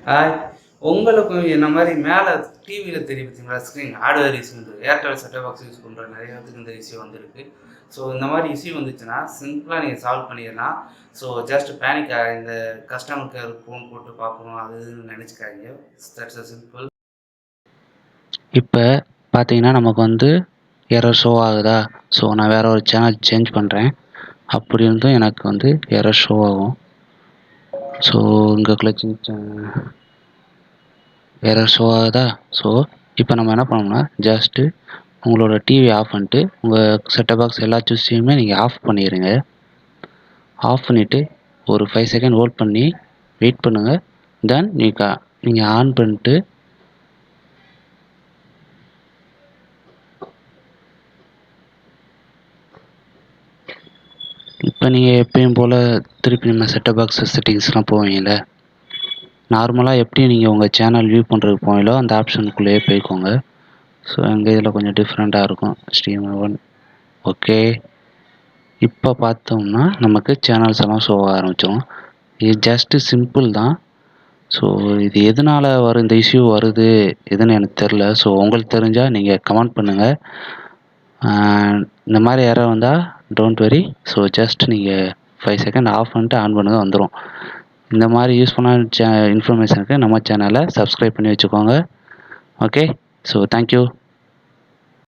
Hi. உங்களுக்கும் என்ன மாரி மேல டிவில தெரியும் பார்த்தீங்களா ஸ்க்ரீன் ஹார்ட்வேர் இஷ்யூன்ட்டு. ஏர்டெல் செட்டப் பாக்ஸ் யூஸ் பண்ற நெறைய பேத்துக்கு இந்த இஷ்யூ வந்திருக்கு. ஸோ இந்த மாரி இஷ்யூ வந்துச்சுன்னா, சிம்பிளா நீங்க சால்வ் பண்ணிடலாம். ஸோ ஜஸ்ட் பேனிக் இந்த கஸ்டமர் கேருக்கு ஃபோன் போட்டு பார்க்கணும் அது இதுன்னு நெனச்சுக்காதீங்க. That's a simple. இப்போ பார்த்தீங்கன்னா நமக்கு வந்து எரர் ஷோ ஆகுதா? ஸோ நான் வேறு ஒரு சேனல் சேஞ்ச் பண்ணுறேன். அப்படி இருந்தும் எனக்கு வந்து எரர் ஷோ ஆகும். ஸோ இங்கே கிளச்சிங் எரர் ஷோ ஆகுதா? ஸோ இப்போ நம்ம என்ன பண்ணோம்னா ஜஸ்ட்டு உங்களோட டிவி ஆஃப் பண்ணிட்டு உங்கள் செட்டப் பாக்ஸ் எல்லா சுவிட்சையுமே நீங்கள் ஆஃப் பண்ணிடுங்க. ஆஃப் பண்ணிவிட்டு ஒரு 5 செகண்ட் ஹோல்ட் பண்ணி வெயிட் பண்ணுங்கள். தென் நீங்கள் ஆன் பண்ணிட்டு இப்போ நீங்கள் எப்பயும் போல் திருப்பி நம்ம செட்டப் பாக்ஸ் செட்டிங்ஸ்லாம் போவீங்கள்ல, நார்மலாக எப்படி நீங்கள் உங்கள் சேனல் வியூ பண்ணுறதுக்கு போவீங்களோ அந்த ஆப்ஷனுக்குள்ளேயே போய்க்கோங்க. ஸோ எங்கள் இதில் கொஞ்சம் டிஃப்ரெண்ட்டாக இருக்கும். Stream okay. இப்போ பார்த்தோம்னா நமக்கு சேனல்ஸ் எல்லாம் ஷோ ஆக ஆரம்பிச்சிடும். இது ஜஸ்ட்டு சிம்பிள் தான். ஸோ இது எதனால் இந்த இஷ்யூ வருது எதுன்னு எனக்கு தெரில. ஸோ உங்களுக்கு தெரிஞ்சால் நீங்கள் கமெண்ட் பண்ணுங்கள். இந்த மாதிரி எரர் வந்தால் டோன்ட் வரி. ஸோ ஜஸ்ட் நீங்கள் 5 செகண்ட் ஆஃப் பண்ணிட்டு ஆன் பண்ணுங்க வந்துடும். இந்த மாதிரி யூஸ்ஃபுல்லான இன்ஃபர்மேஷனுக்கு நம்ம சேனலை சப்ஸ்கிரைப் பண்ணி வச்சுக்கோங்க. ஓகே. So thank you.